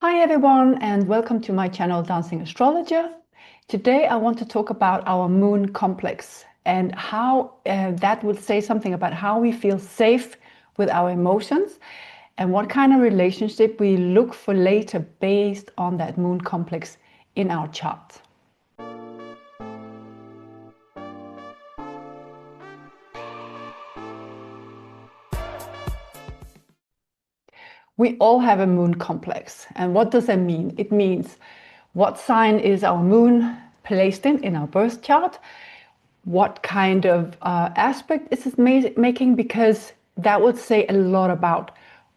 Hi everyone, and welcome to my channel Dancing Astrologer. Today I want to talk about our moon complex and how that would say something about how we feel safe with our emotions and what kind of relationship we look for later based on that moon complex in our chart. We all have a moon complex. And what does that mean? It means what sign is our moon placed in our birth chart? What kind of aspect is it making? Because that would say a lot about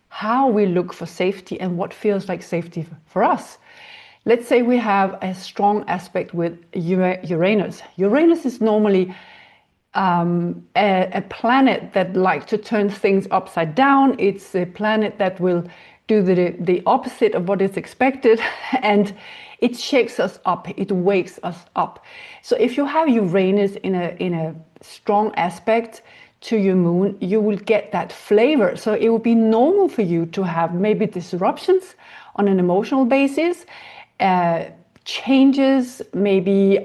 how we look for safety and what feels like safety for us. Let's say we have a strong aspect with Uranus. Uranus is normally a planet that likes to turn things upside down. It's a planet that will do the opposite of what is expected, and it shakes us up, it wakes us up. So if you have Uranus in a strong aspect to your moon, you will get that flavor. So it will be normal for you to have maybe disruptions on an emotional basis, changes, maybe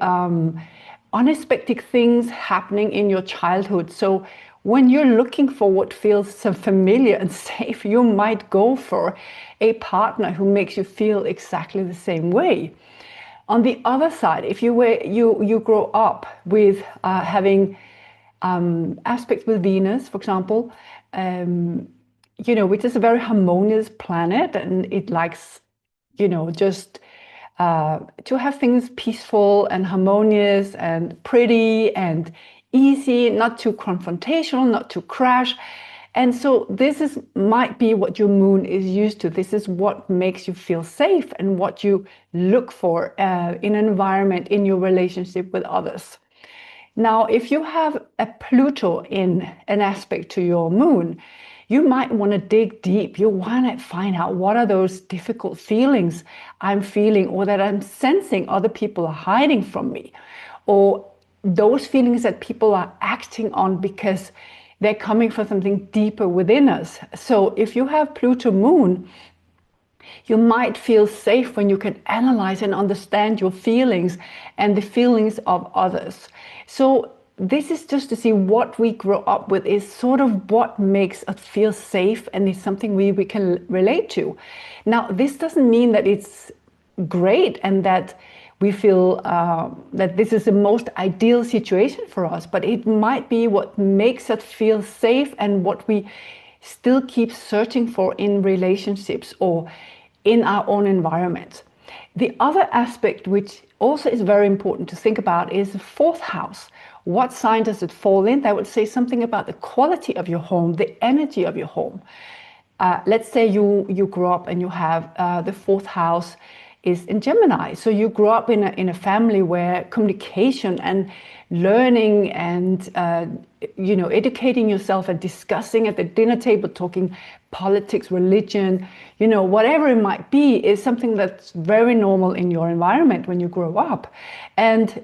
unexpected things happening in your childhood. So when you're looking for what feels so familiar and safe, you might go for a partner who makes you feel exactly the same way. On the other side, if you grow up with having aspects with Venus, for example, which is a very harmonious planet, and it likes, just to have things peaceful and harmonious and pretty and easy, not too confrontational, not too crash. And so this might be what your moon is used to. This is what makes you feel safe and what you look for in an environment, in your relationship with others. Now, if you have a Pluto in an aspect to your moon, you might want to dig deep. You want to find out what are those difficult feelings I'm feeling or that I'm sensing other people are hiding from me, or those feelings that people are acting on because they're coming from something deeper within us. So if you have Pluto moon, you might feel safe when you can analyze and understand your feelings and the feelings of others. So this is just to see what we grow up with is sort of what makes us feel safe and is something we can relate to. Now, this doesn't mean that it's great and that we feel that this is the most ideal situation for us, but it might be what makes us feel safe and what we still keep searching for in relationships or in our own environment. The other aspect, which also is very important to think about, is the fourth house. What sign does it fall in? That would say something about the quality of your home, the energy of your home. Let's say you grow up and you have the fourth house is in Gemini. So you grow up in a family where communication and learning and educating yourself and discussing at the dinner table, talking politics, religion, whatever it might be, is something that's very normal in your environment when you grow up. And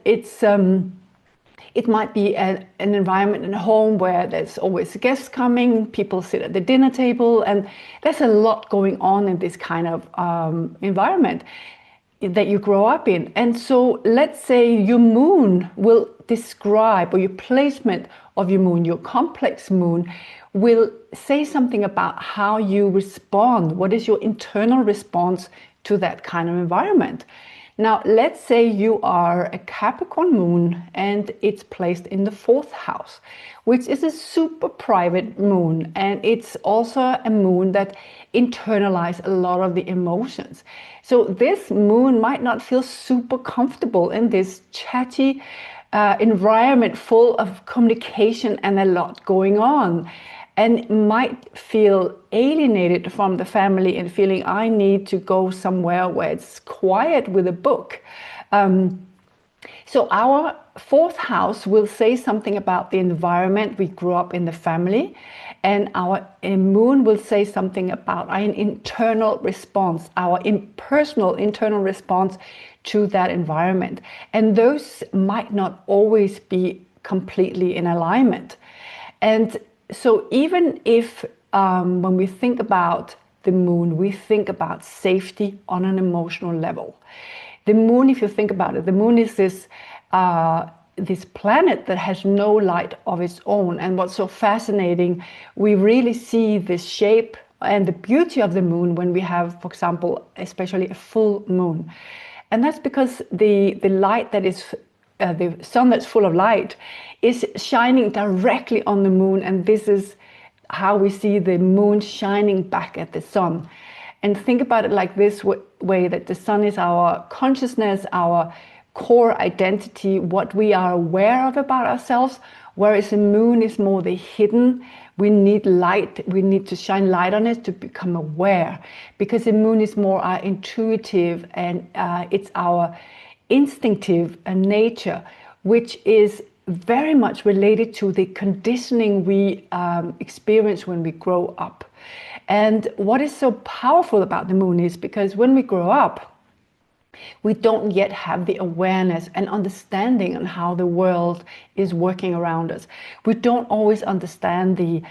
it might be an environment in a home where there's always guests coming, people sit at the dinner table, and there's a lot going on in this kind of environment that you grow up in. And so let's say your moon will describe, or your placement of your moon, your complex moon, will say something about how you respond. What is your internal response to that kind of environment? Now, let's say you are a Capricorn moon and it's placed in the fourth house, which is a super private moon. And it's also a moon that internalize a lot of the emotions. So this moon might not feel super comfortable in this chatty environment full of communication and a lot going on, and might feel alienated from the family and feeling I need to go somewhere where it's quiet with a book. So our fourth house will say something about the environment we grew up in, the family, and our moon will say something about an internal response, our personal internal response to that environment. And those might not always be completely in alignment. And so even if when we think about the moon, we think about safety on an emotional level. The moon, if you think about it, the moon is this planet that has no light of its own. And what's so fascinating, we really see the shape and the beauty of the moon when we have, for example, especially a full moon. And that's because the light that is, the sun that's full of light is shining directly on the moon. And this is how we see the moon shining back at the sun. And think about it like this way, that the sun is our consciousness, our core identity, what we are aware of about ourselves, whereas the moon is more the hidden. We need light, we need to shine light on it to become aware, because the moon is more our intuitive and it's our instinctive nature, which is very much related to the conditioning we experience when we grow up. And what is so powerful about the moon is because when we grow up, we don't yet have the awareness and understanding on how the world is working around us. We don't always understand the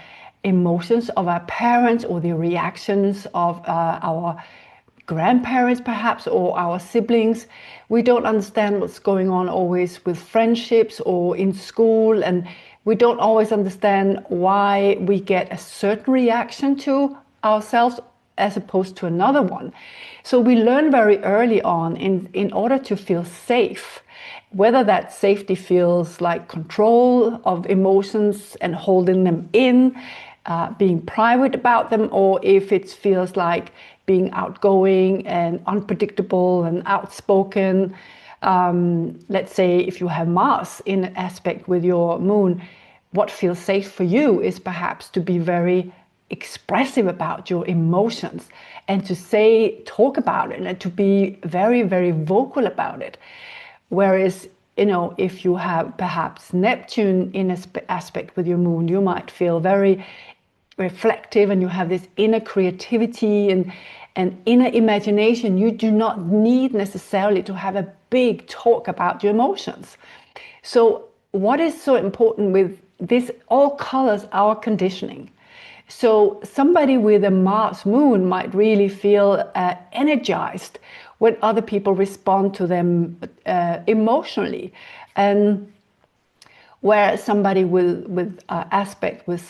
emotions of our parents or the reactions of our grandparents perhaps, or our siblings. We don't understand what's going on always with friendships or in school, and we don't always understand why we get a certain reaction to ourselves as opposed to another one. So we learn very early on in order to feel safe, whether that safety feels like control of emotions and holding them in, being private about them, or if it feels like being outgoing and unpredictable and outspoken. Let's say if you have Mars in an aspect with your moon, what feels safe for you is perhaps to be very expressive about your emotions and to talk about it and to be very, very vocal about it. Whereas, if you have perhaps Neptune in an aspect with your moon, you might feel very reflective and you have this inner creativity and inner imagination. You do not need necessarily to have a big talk about your emotions. So what is so important with this all colors our conditioning. So somebody with a Mars moon might really feel energized when other people respond to them emotionally. And where somebody with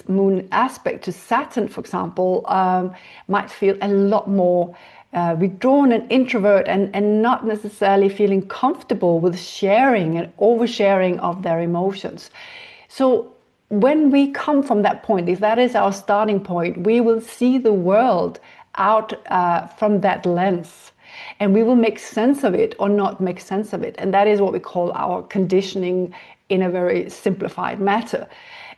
moon aspect to Saturn, for example, might feel a lot more withdrawn and introvert and not necessarily feeling comfortable with sharing and oversharing of their emotions. So when we come from that point, if that is our starting point, we will see the world out from that lens. And we will make sense of it or not make sense of it. And that is what we call our conditioning in a very simplified matter.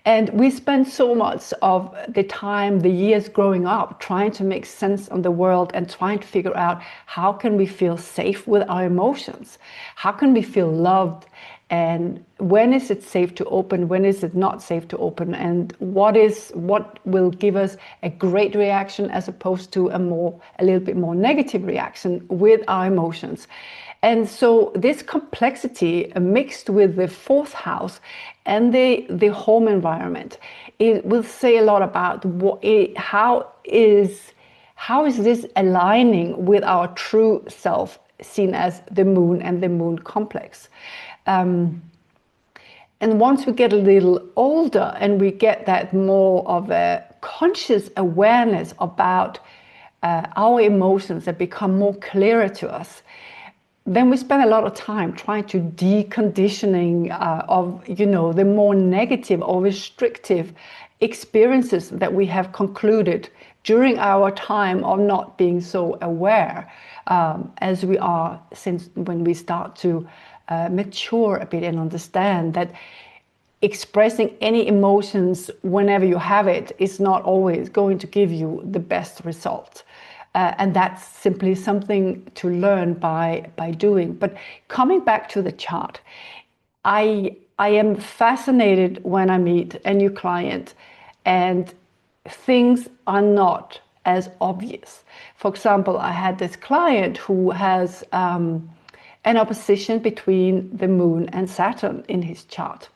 And we spend so much of the time, the years growing up, trying to make sense of the world and trying to figure out how can we feel safe with our emotions? How can we feel loved? And when is it safe to open? When is it not safe to open? And what will give us a great reaction as opposed to a little bit more negative reaction with our emotions? And so this complexity mixed with the fourth house and the home environment, it will say a lot about how is this aligning with our true self, seen as the moon and the moon complex. And once we get a little older and we get that more of a conscious awareness about our emotions that become more clearer to us, then we spend a lot of time trying to deconditioning of, the more negative or restrictive experiences that we have concluded during our time of not being so aware as we are since when we start to mature a bit and understand that expressing any emotions whenever you have it is not always going to give you the best result. And that's simply something to learn by doing. But coming back to the chart, I am fascinated when I meet a new client and things are not as obvious. For example, I had this client who has an opposition between the moon and Saturn in his chart.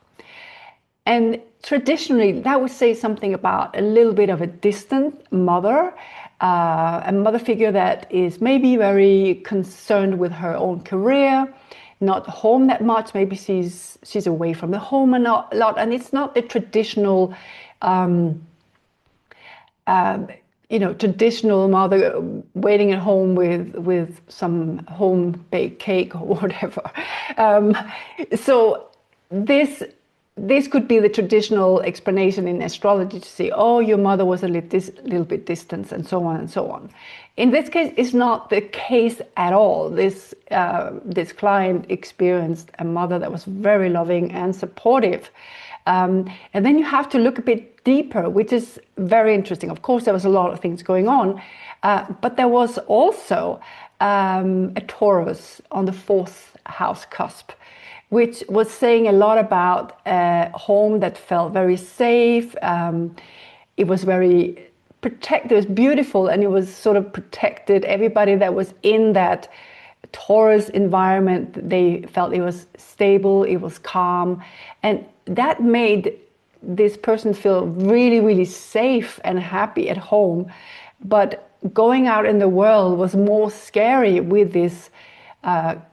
And traditionally, that would say something about a little bit of a distant mother, a mother figure that is maybe very concerned with her own career, not home that much. Maybe she's away from the home a lot, and it's not the traditional, traditional mother waiting at home with some home baked cake or whatever. So this could be the traditional explanation in astrology to say, oh, your mother was a little bit distant, and so on and so on. In this case, it's not the case at all. This client experienced a mother that was very loving and supportive. And then you have to look a bit deeper, which is very interesting. Of course, there was a lot of things going on, but there was also a Taurus on the 4th house cusp, which was saying a lot about a home that felt very safe. It was very protected, it was beautiful, and it was sort of protected. Everybody that was in that Taurus environment, they felt it was stable, it was calm, and that made this person feel really, really safe and happy at home. But going out in the world was more scary with this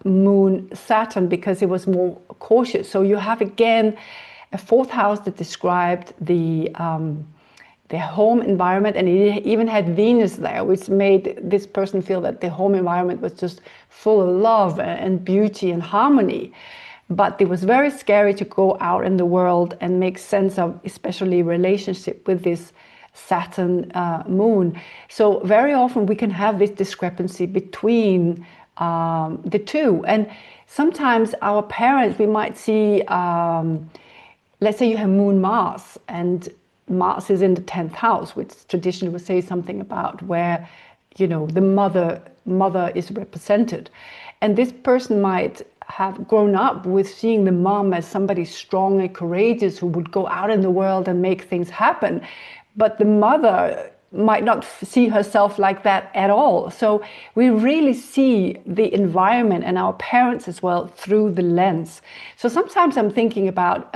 moon Saturn, because it was more cautious. So you have again a 4th house that described the home environment, and it even had Venus there, which made this person feel that the home environment was just full of love and beauty and harmony. But it was very scary to go out in the world and make sense of, especially relationship with this Saturn moon. So very often we can have this discrepancy between the two. And sometimes our parents, we might see, let's say you have moon Mars, and Mars is in the 10th house, which traditionally would say something about where, the mother is represented. And this person might have grown up with seeing the mom as somebody strong and courageous who would go out in the world and make things happen. But the mother might not see herself like that at all. So we really see the environment and our parents as well through the lens. So sometimes I'm thinking about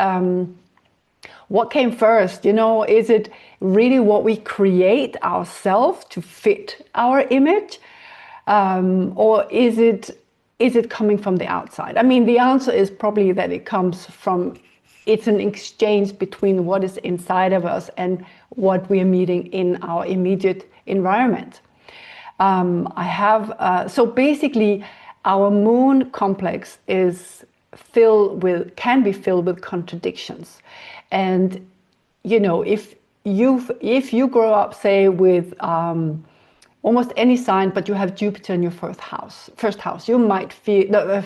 what came first. Is it really what we create ourselves to fit our image, or is it coming from the outside? I mean, the answer is probably that it comes from, it's an exchange between what is inside of us and what we are meeting in our immediate environment. So basically our moon complex is can be filled with contradictions. And, if you grow up, say, with almost any sign, but you have Jupiter in your first house, you might feel,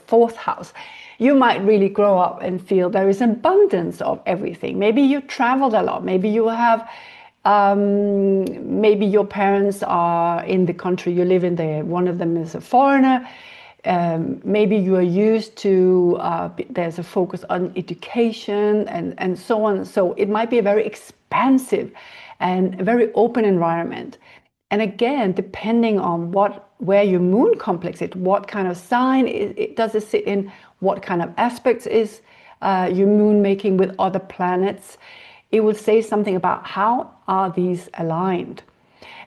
fourth house, you might really grow up and feel there is abundance of everything. Maybe you traveled a lot. Maybe you have, maybe your parents are in the country you live in, one of them is a foreigner. Maybe you are used to, there's a focus on education and so on. So it might be a very expansive and a very open environment. And again, depending on where your moon complex is, what kind of sign does it sit in, what kind of aspects is your moon making with other planets, it will say something about how are these aligned.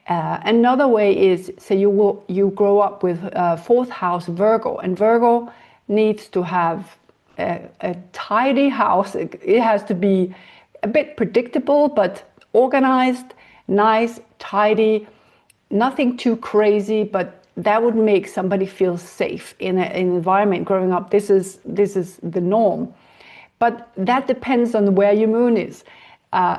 Another way is, say you grow up with 4th house Virgo, and Virgo needs to have a tidy house. It has to be a bit predictable, but organized, nice, tidy, nothing too crazy, but that would make somebody feel safe in an environment growing up. This is the norm. But that depends on where your moon is.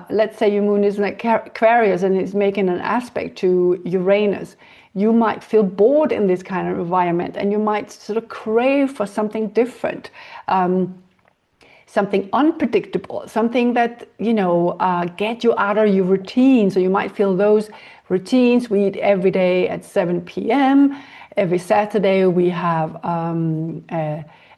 Let's say your moon is in Aquarius and it's making an aspect to Uranus. You might feel bored in this kind of environment, and you might sort of crave for something different, something unpredictable, something that, get you out of your routine. So you might feel those routines. We eat every day at 7 p.m. Every Saturday we have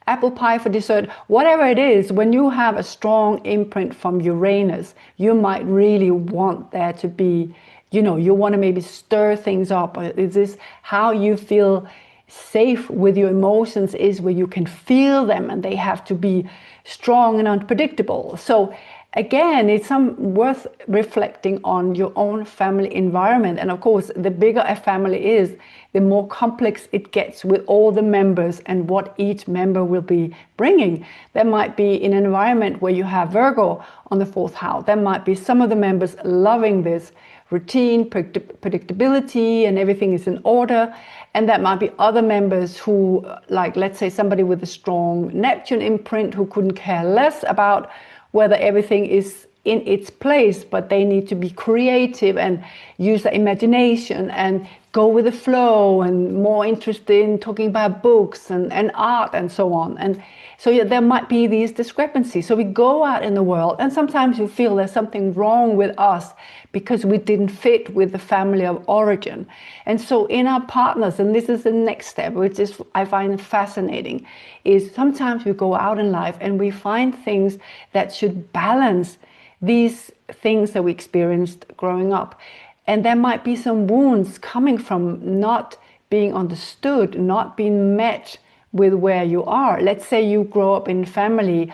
apple pie for dessert. Whatever it is, when you have a strong imprint from Uranus, you might really want there to be, you want to maybe stir things up. Is this how you feel safe with your emotions, is where you can feel them and they have to be strong and unpredictable. So again, it's worth reflecting on your own family environment. And of course, the bigger a family is, the more complex it gets with all the members and what each member will be bringing. There might be in an environment where you have Virgo on the fourth house, there might be some of the members loving this routine, predictability, and everything is in order. And that might be other members who, like, let's say somebody with a strong Neptune imprint who couldn't care less about whether everything is in its place, but they need to be creative and use their imagination and go with the flow, and more interested in talking about books and art and so on. And so yeah, there might be these discrepancies. So we go out in the world and sometimes we feel there's something wrong with us because we didn't fit with the family of origin. And so in our partners, and this is the next step, which is I find fascinating, is sometimes we go out in life and we find things that should balance these things that we experienced growing up. And there might be some wounds coming from not being understood, not being met with where you are. Let's say you grow up in a family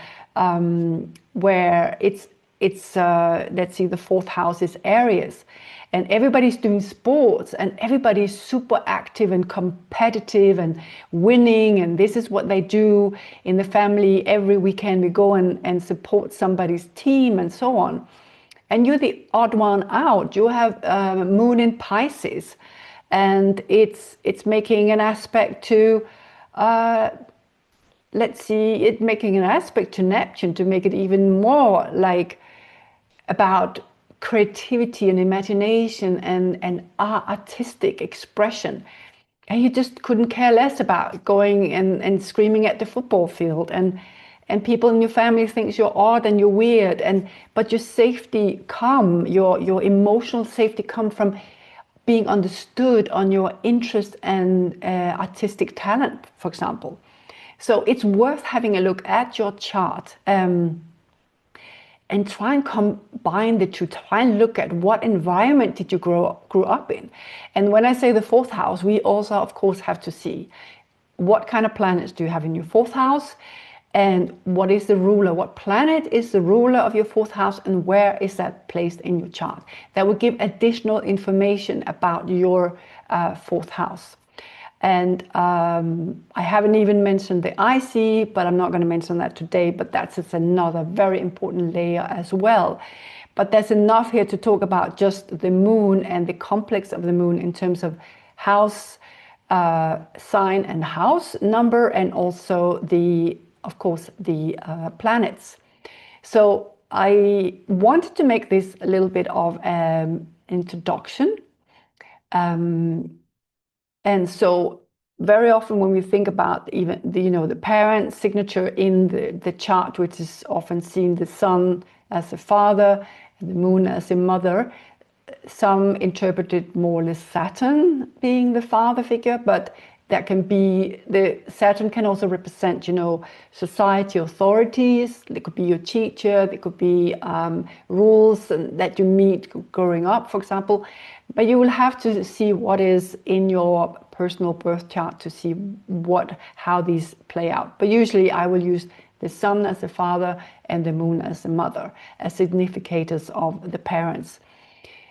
where it's let's see, the fourth house is Aries, and everybody's doing sports and everybody's super active and competitive and winning, and this is what they do in the family. Every weekend we go and support somebody's team and so on. And you're the odd one out. You have moon in Pisces, and it's making an aspect to let's see, it making an aspect to Neptune to make it even more like about creativity and imagination and artistic expression. And you just couldn't care less about going and screaming at the football field. And people in your family thinks you're odd and you're weird. But your safety your emotional safety come from being understood on your interest and artistic talent, for example. So it's worth having a look at your chart and try and combine the two. Try and look at what environment did you grew up in. And when I say the fourth house, we also, of course, have to see what kind of planets do you have in your fourth house, and what is the ruler, what planet is the ruler of your fourth house, and where is that placed in your chart. That will give additional information about your fourth house. And I haven't even mentioned the IC, but I'm not going to mention that today, but that's just another very important layer as well. But there's enough here to talk about just the moon and the complex of the moon in terms of house, sign and house number, and also of course, the planets. So I wanted to make this a little bit of an introduction. And so very often when we think about even the parent signature in the chart, which is often seen the sun as a father and the moon as a mother, some interpret it more as Saturn being the father figure, but that can be, the Saturn can also represent, society authorities. It could be your teacher. It could be rules that you meet growing up, for example. But you will have to see what is in your personal birth chart to see how these play out. But usually I will use the sun as the father and the moon as the mother as significators of the parents.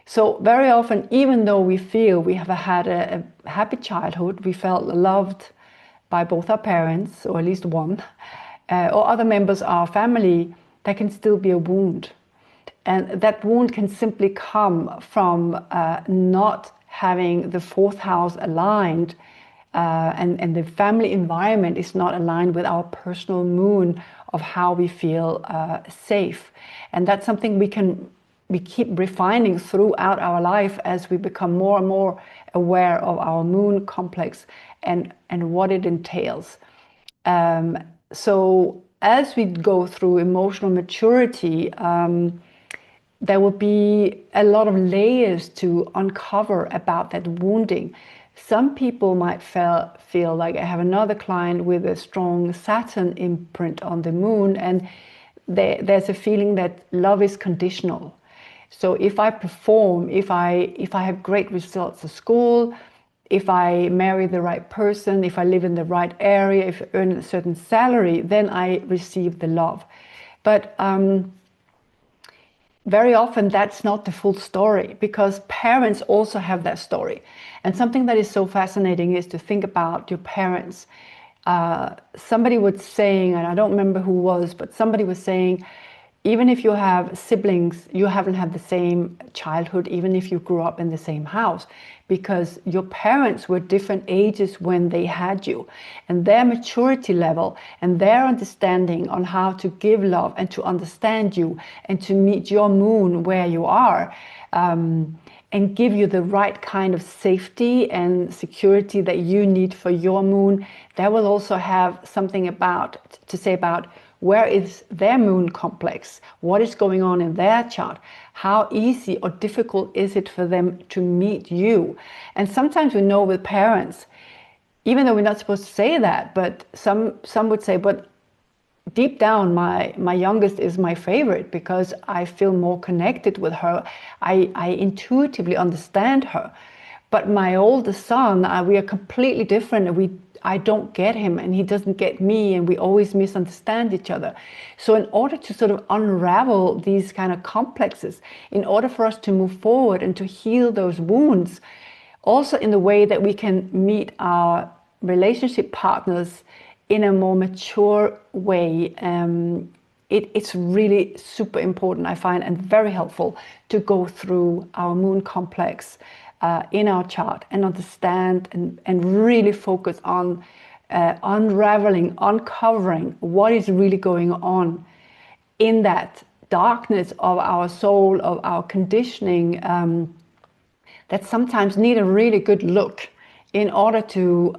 So very often, even though we feel we have had a happy childhood, we felt loved by both our parents, or at least one, or other members of our family, there can still be a wound. And that wound can simply come from not having the fourth house aligned, and the family environment is not aligned with our personal moon of how we feel safe. And that's something we keep refining throughout our life as we become more and more aware of our moon complex and what it entails. So as we go through emotional maturity, there will be a lot of layers to uncover about that wounding. Some people might feel like I have another client with a strong Saturn imprint on the moon, and there's a feeling that love is conditional. So if I perform, if I have great results at school, if I marry the right person, if I live in the right area, if I earn a certain salary, then I receive the love. But very often that's not the full story, because parents also have that story. And something that is so fascinating is to think about your parents. Somebody was saying, and I don't remember who was, but somebody was saying, even if you have siblings, you haven't had the same childhood, even if you grew up in the same house, because your parents were different ages when they had you, and their maturity level and their understanding on how to give love and to understand you and to meet your moon where you are, and give you the right kind of safety and security that you need for your moon. That will also have something to say about where is their moon complex, what is going on in their chart, how easy or difficult is it for them to meet you. And sometimes we know with parents, even though we're not supposed to say that, but some would say, but deep down, my youngest is my favorite because I feel more connected with her. I intuitively understand her. But my oldest son, we are completely different. I don't get him and he doesn't get me, and we always misunderstand each other. So in order to sort of unravel these kind of complexes, in order for us to move forward and to heal those wounds, also in the way that we can meet our relationship partners in a more mature way, it's really super important, I find, and very helpful to go through our moon complex in our chart and understand and really focus on unraveling, uncovering what is really going on in that darkness of our soul, of our conditioning, that sometimes need a really good look in order to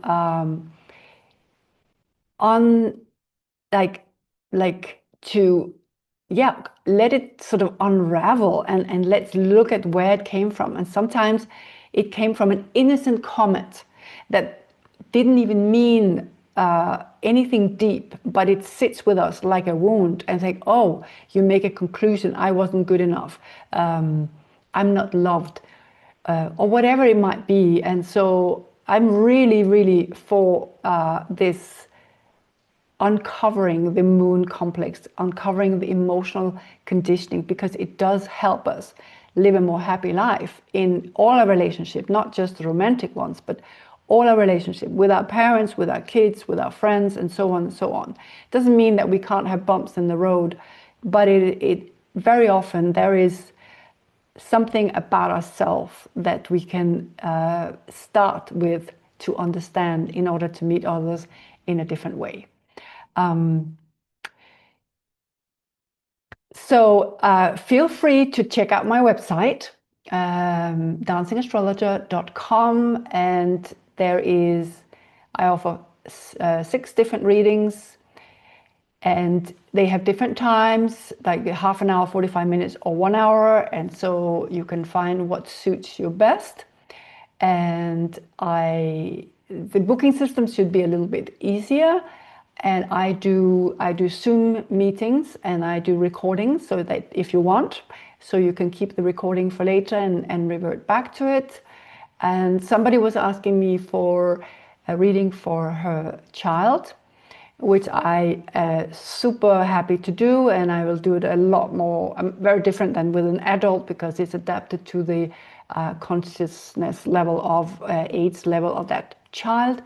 let it sort of unravel, and let's look at where it came from. And sometimes it came from an innocent comment that didn't even mean anything deep, but it sits with us like a wound, and think, oh, you make a conclusion, I wasn't good enough, I'm not loved, or whatever it might be. And so I'm really, really for this uncovering the moon complex, uncovering the emotional conditioning, because it does help us live a more happy life in all our relationships, not just the romantic ones, but all our relationships with our parents, with our kids, with our friends, and so on and so on. It doesn't mean that we can't have bumps in the road, but it very often there is something about ourselves that we can start with to understand in order to meet others in a different way. So feel free to check out my website, dancingastrologer.com, and I offer 6 different readings, and they have different times, like half an hour, 45 minutes, or 1 hour, and so you can find what suits you best. And the booking system should be a little bit easier. And I do Zoom meetings, and I do recordings, so that if you want, so you can keep the recording for later and revert back to it. And somebody was asking me for a reading for her child, which I super happy to do, and I will do it a lot more, very different than with an adult, because it's adapted to the consciousness level of age level of that child.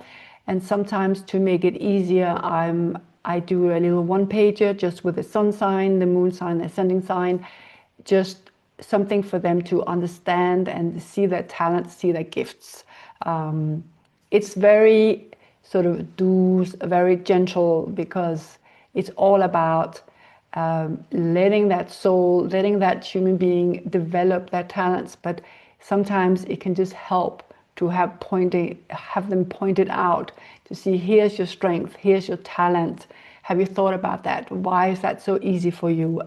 And sometimes, to make it easier, I do a little one-pager just with the sun sign, the moon sign, the ascending sign, just something for them to understand and see their talents, see their gifts. It's very sort of very gentle, because it's all about letting that soul, letting that human being develop their talents. But sometimes it can just help to have them pointed out, to see, here's your strength, here's your talent. Have you thought about that? Why is that so easy for you?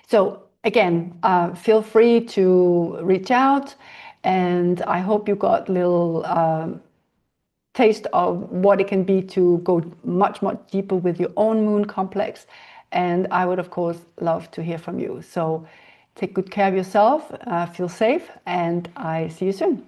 So again, feel free to reach out, and I hope you got a little taste of what it can be to go much, much deeper with your own moon complex. And I would, of course, love to hear from you. So take good care of yourself, feel safe, and I see you soon.